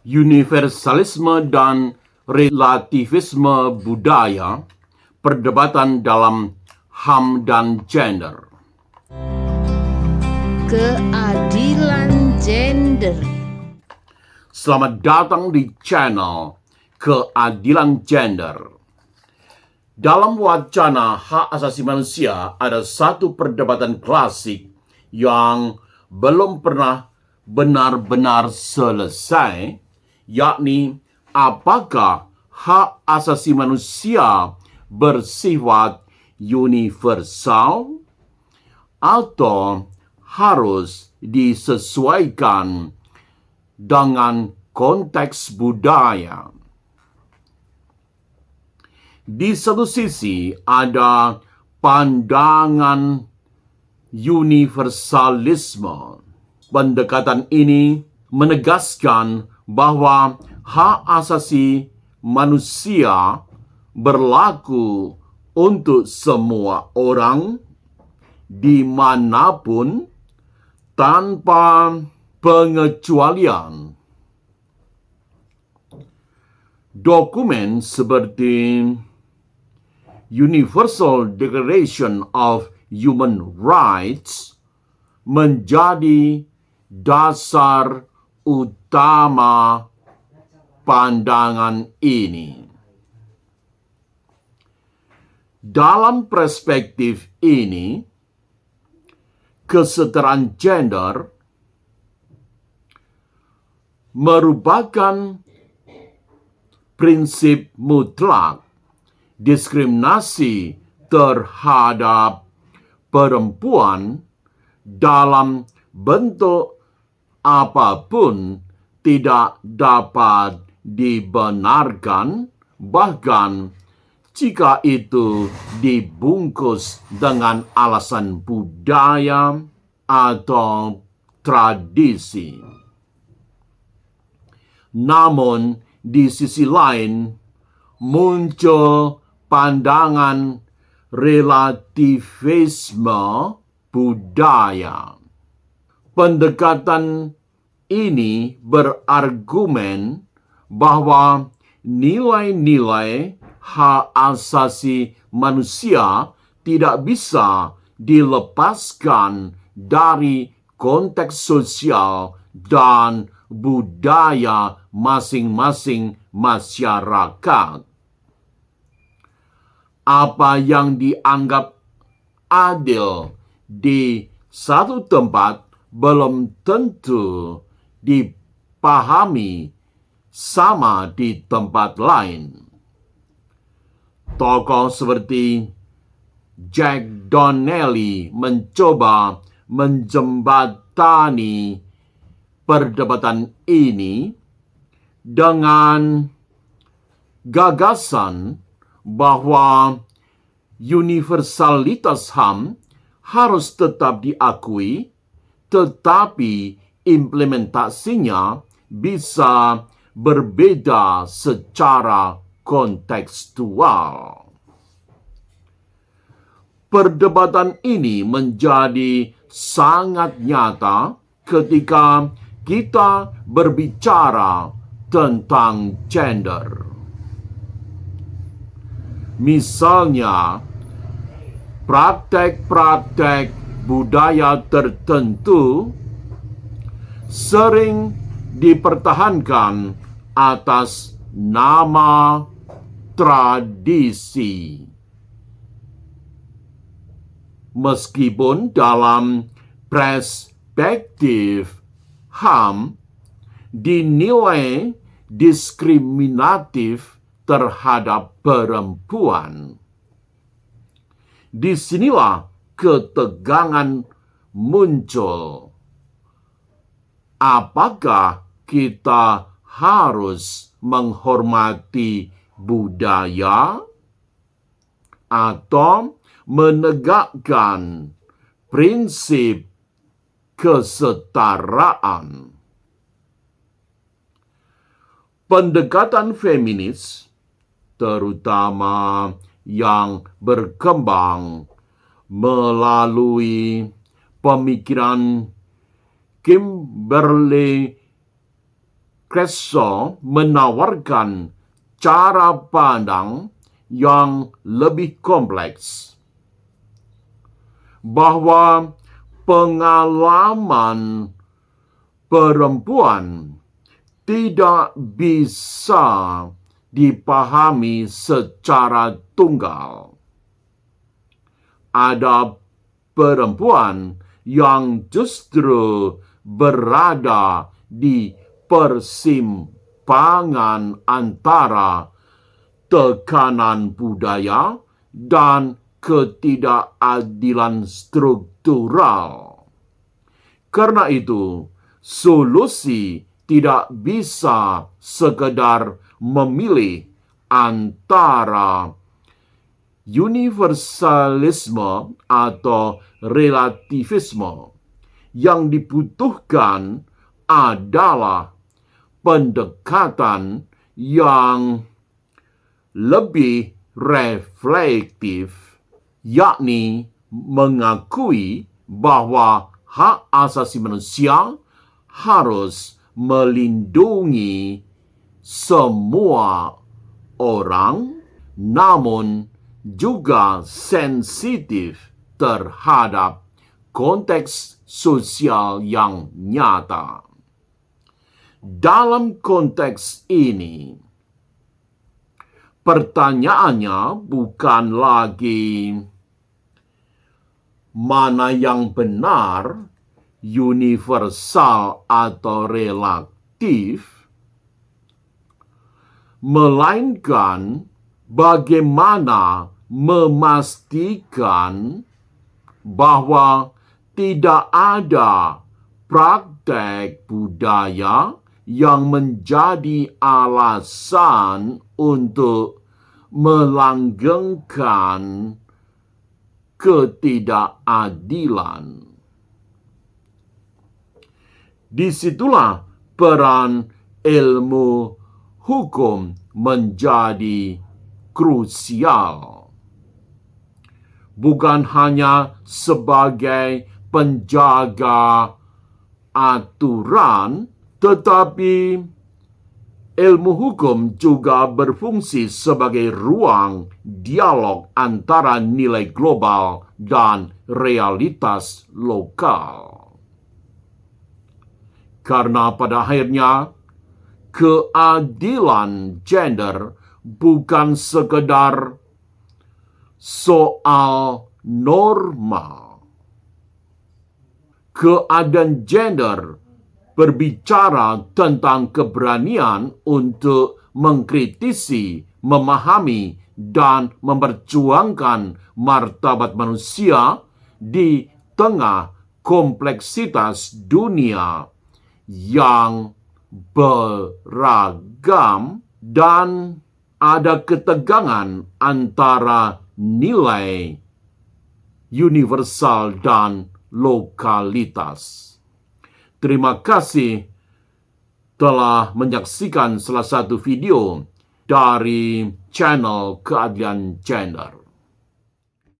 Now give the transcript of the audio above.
Universalisme dan relativisme budaya, perdebatan dalam HAM dan gender. Keadilan gender. Selamat datang di channel Keadilan Gender. Dalam wacana hak asasi manusia ada satu perdebatan klasik yang belum pernah benar-benar selesai, yakni apakah hak asasi manusia bersifat universal atau harus disesuaikan dengan konteks budaya. Di satu sisi ada pandangan universalisme. Pendekatan ini menegaskan bahwa hak asasi manusia berlaku untuk semua orang dimanapun tanpa pengecualian. Dokumen seperti Universal Declaration of Human Rights menjadi dasar utama pandangan ini. Dalam perspektif ini, kesetaraan gender merupakan prinsip mutlak. Diskriminasi terhadap perempuan dalam bentuk apapun tidak dapat dibenarkan, bahkan jika itu dibungkus dengan alasan budaya atau tradisi. Namun, di sisi lain, muncul pandangan relativisme budaya. Pendekatan ini berargumen bahwa nilai-nilai hak asasi manusia tidak bisa dilepaskan dari konteks sosial dan budaya masing-masing masyarakat. Apa yang dianggap adil di satu tempat belum tentu dipahami sama di tempat lain. Tokoh seperti Jack Donnelly mencoba menjembatani perdebatan ini dengan gagasan bahwa universalitas HAM harus tetap diakui, tetapi implementasinya bisa berbeda secara kontekstual. Perdebatan ini menjadi sangat nyata ketika kita berbicara tentang gender. Misalnya, praktek-praktek budaya tertentu sering dipertahankan atas nama tradisi. Meskipun dalam perspektif HAM dinilai diskriminatif terhadap perempuan. Disinilah ketegangan muncul. Apakah kita harus menghormati budaya atau menegakkan prinsip kesetaraan? Pendekatan feminis, terutama yang berkembang melalui pemikiran Kimberly Kressel menawarkan cara pandang yang lebih kompleks, bahwa pengalaman perempuan tidak bisa dipahami secara tunggal. Ada perempuan yang justru berada di persimpangan antara tekanan budaya dan ketidakadilan struktural. Karena itu, solusi tidak bisa sekedar memilih antara universalisme atau relativisme. Yang dibutuhkan adalah pendekatan yang lebih reflektif, yakni mengakui bahwa hak asasi manusia harus melindungi semua orang, namun juga sensitif terhadap konteks sosial yang nyata. Dalam konteks ini, pertanyaannya bukan lagi mana yang benar, universal atau relatif, melainkan bagaimana memastikan bahwa tidak ada praktek budaya yang menjadi alasan untuk melanggengkan ketidakadilan. Disitulah peran ilmu hukum menjadi krusial. Bukan hanya sebagai penjaga aturan, tetapi ilmu hukum juga berfungsi sebagai ruang dialog antara nilai global dan realitas lokal. Karena pada akhirnya, keadilan gender bukan sekedar soal norma. Keadilan gender berbicara tentang keberanian untuk mengkritisi, memahami, dan memperjuangkan martabat manusia di tengah kompleksitas dunia yang beragam dan ada ketegangan antara nilai universal dan lokalitas. Terima kasih telah menyaksikan salah satu video dari channel Keadilan Gender.